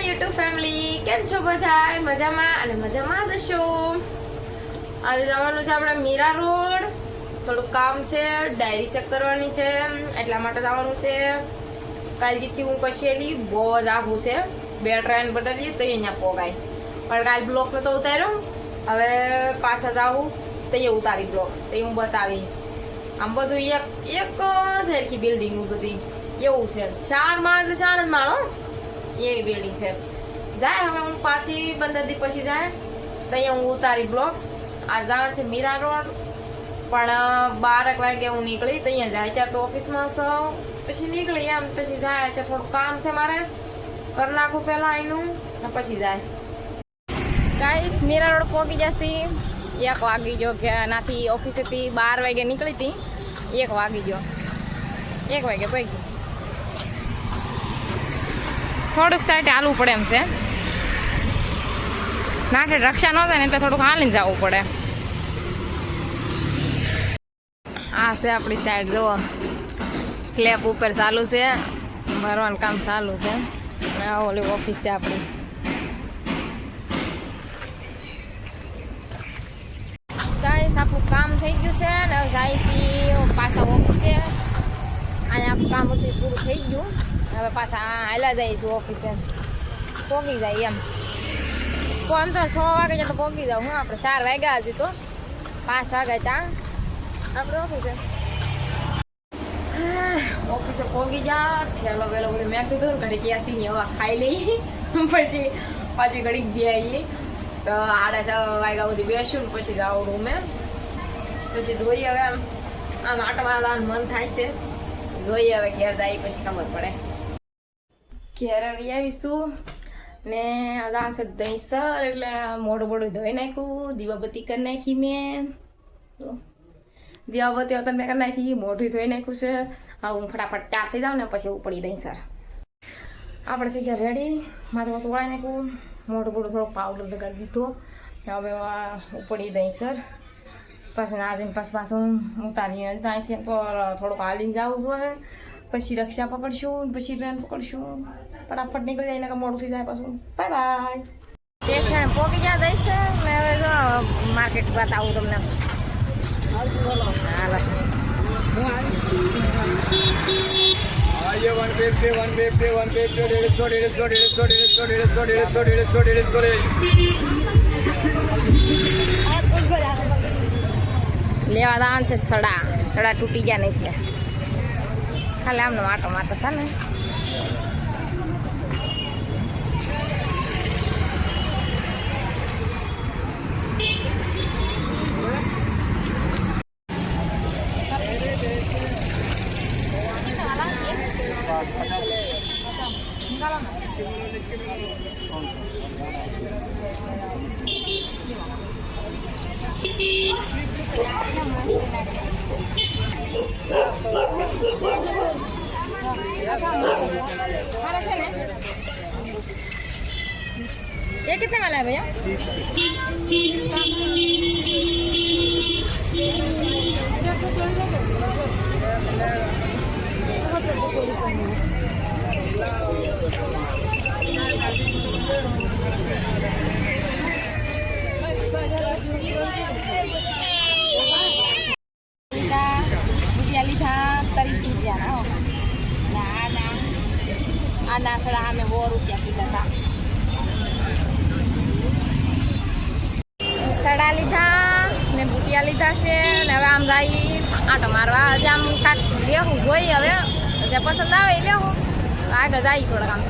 YouTube family, કેમ છો બધા? મજામાં અને મજામાં જ હશો. આજે જવાનું છે આપણે મીરા રોડ, થોડું કામ છે, ડાયરી ચેક કરવાની છે, એટલા માટે જવાનું છે. કાલથી હું કશેલી બહુ જ આઘું છે, 2 ટ્રેન બદલીએ તો અહીંયા પોગાય, પણ કાલ બ્લોક નતો ઉતાર્યો. હવે પાછા જાવું તો અહીંયા ઉતારી બ્લોક, તો હું બતાવી. આમ બધું એક જ સરખી બિલ્ડિંગ બધી એવું છે, 4 માળ એટલે 4 જ માળો એવી બિલ્ડિંગ છે. જાય હવે હું પાછી 15 દી પછી જાય તો અહીંયા હું ઉતારી બ્લોક. આ જવાનું છે મીરા રોડ, પણ 12 વાગે હું નીકળી તો અહીંયા જાય ત્યાં તો ઓફિસમાં સૌ પછી નીકળી એમ પછી જાય ત્યાં થોડું કામ છે મારે કરી નાખું પહેલાં અહીંનું ને પછી જાય. ગાઈસ મીરા રોડ પહોંચી જશે. 1 વાગી ગયો કે નાથી ઓફિસેથી 12 વાગે નીકળી હતી, 1 વાગી ગયો, 1 વાગે પહોંચી. થોડુંક સાઈડ હાલવું પડે એમ છે, નાઠે રક્ષા ન થાય ને એટલે થોડુંક હાલીને જવું પડે. આ છે આપણી સાઈડ, જુઓ સ્લેબ ઉપર ચાલુ છે, ભરવાનું કામ ચાલુ છે. ઓલી ઓફિસ છે આપણી. ગાઈસ આપણું કામ થઈ ગયું છે ને જાય છે પાછા ઓફિસે. અહીંયા આપણું કામ બધું પૂરું થઈ ગયું, હવે પાછા હાલા જાય છે ઓફિસે, પોગી જાય એમ. કોણ તો 6 વાગે જાય તો પોગી જાવ. હું આપણે 4 વાગ્યા હજી તો 5 વાગ્યા ત્યાં આપણે ઓફિસે પોગી જા. ઠેલો વેલો બધું મેં કીધું ઘડી ક્યાંસી ની હવા ખાઈ લઈ પછી પાછી ઘડીક જઈએ. 6:30 વાગ્યા સુધી બેસ્યું ને પછી જાઉં રૂમે. પછી જોઈએ હવે આમ આટમાં જવાનું મન થાય છે, જોઈએ હવે ઘેર જાય પછી ખબર પડે. ઘેર આવી આવીશું ને આ છે દહીંસર, એટલે મોઢું બોડું ધોઈ નાખ્યું, દીવાબત્તી કરી નાખી મેં. તો દીવાબત્તી વતન મેં કરી નાખી, મોઢું ધોઈ નાખ્યું છે. હા હું ફટાફટ ચાર થઈ જાઉં ને પછી ઉપડી દહીંસર. આપણે થઈ ગયા રેડી, માથું તોળાઈ નાખ્યું, મોઢું બોડું થોડોક પાવડર લગાડી દીધો. હવે ઉપડી દહીંસર. પછી નાજીને પાછું ઉતારીએ ત્યાંથી તો થોડુંક હાલીને જવું જોઈએ. પછી રક્ષા પકડશું, પછી ટ્રેન પકડશું, ફટાફટ નીકળી જાય ને મોડું થઈ જાય પાછું. Bye bye. સ્ટેશન પહોંચી ગયા દઈશે ને હવે જો માર્કેટ બતાવું તમને. લેવા દાન છે સડા તૂટી ગયા નહીં એટલે ખાલી આમનો આટો મારતો હતા ને. ये कितने वाला है भैया? नासड़ा हमें ₹100 कीधा था. सड़ा लीधा ने बूटिया लीधा से ने હવે આમ જાય આટો મારવા. હજી આમ કાંક લેવું જોઈએ, હવે જે પસંદ આવે એ લેવું, આગળ જાય થોડાક આમ.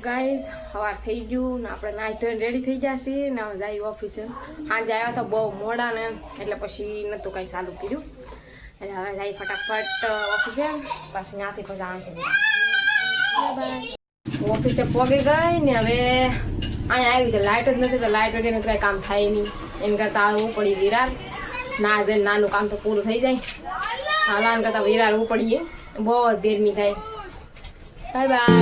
ગાઈઝ સવાર થઈ ગયું ને આપણે નાહી ધોઈને રેડી થઈ જશે ને હવે જાય ઓફિસે. સાંજે આવ્યા તો બહુ મોડા ને એટલે પછી નહોતું કાંઈ ચાલુ કર્યું, એટલે હવે જાય ફટાફટ ઓફિસે. પાછી ત્યાંથી પછી આવશે. ઓફિસે પહોંચી ગઈ ને હવે અહીંયા આવી તો લાઇટ જ નથી, તો લાઇટ વગેરે કાંઈ કામ થાય નહીં. એમ કરતાં આવવું પડી વિરાર. ના જઈને નાનું કામ તો પૂરું થઈ જાય. હાલાન કરતાં વિરાર ઉપડીએ, બહુ જ ગરમી થાય. Bye bye.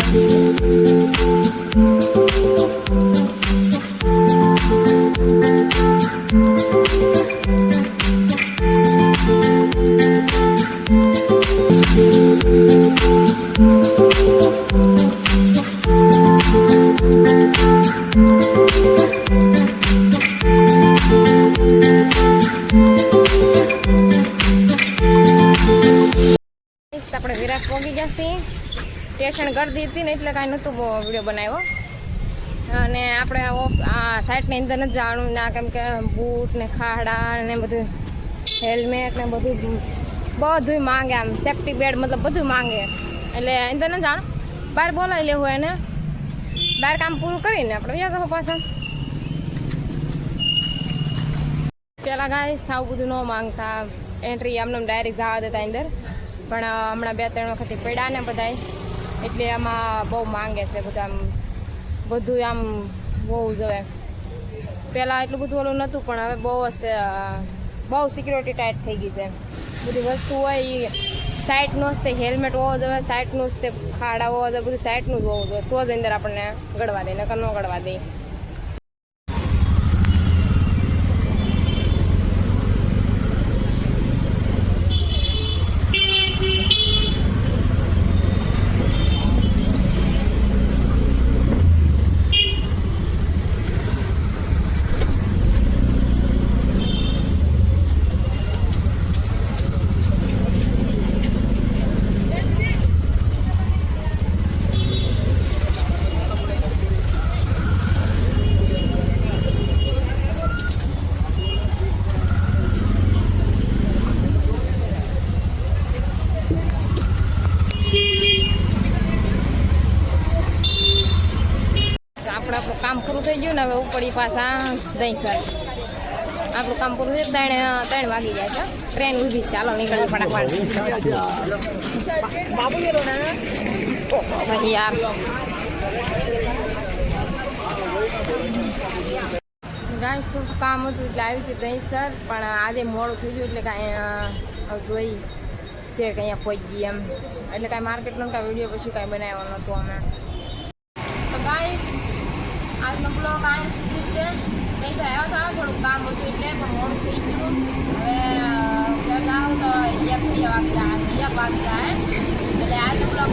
આપણે વિરાટ પહોંચી જશે સ્ટેશન કરી હતી ને એટલે કાંઈ નહોતું વિડીયો બનાવ્યો અને આપણે આ સાઈડની અંદર નથી જવાનું ના કેમ કે બૂટ ને ખાડા ને બધું હેલ્મેટ ને બધું માંગે આમ સેફ્ટી બેડ મતલબ બધું માંગે એટલે અંદર ન જાણ બહાર બોલાવી લેવું એને બહાર કામ પૂરું કરીને આપણે વ્યા જવું પાછા પેલા ગાય સાવ બધું ન માંગતા એન્ટ્રી આમને ડાયરેક્ટ જવા દેતા અંદર પણ હમણાં 2-3 વખત પડ્યા ને બધાય એટલે આમાં બહુ માંગે છે બધા આમ બધું આમ બહુ જવે પહેલાં એટલું બધું ઓલું નહોતું પણ હવે બહુ સિક્યોરિટી ટાઈટ થઈ ગઈ છે બધી વસ્તુ હોય એ સાઈડનું જ તે હેલ્મેટ હોવો જોઈએ સાઈડનું જ તે ખાડા હોવા જોઈએ બધું સાઈડનું જ હોવું જોઈએ તો જ અંદર આપણને ગળવા દે નકર ન ગળવા દે આપણું કામ પૂરું થઈ ગયું ને હવે ઉપડી પાછા દહીંસર આપણું કામ પૂરું થઈ 3 વાગી જાય છે ટ્રેન ઊભી છે ચાલો નીકળી ફટાફટ સહી યાર ગાઈસ થોડું કામ હતું એટલે આવી હતી દહીંસર પણ આજે મોડું થઈ ગયું એટલે કાંઈ જોઈ કે અહીંયા પહોંચી ગઈ એમ એટલે કાંઈ માર્કેટનો કાંઈ વિડીયો પછી કાંઈ બનાવવાનો નહોતું અમે તો ગાઈસ આજનો બ્લોગ આમ સુધી જ તે દહીંસર આવ્યા હતા થોડુંક કામ હતું એટલે પણ મોડું થઈ ગયું હવે જાઓ તો 1 વાગી જાય એટલે આજનો બ્લોગ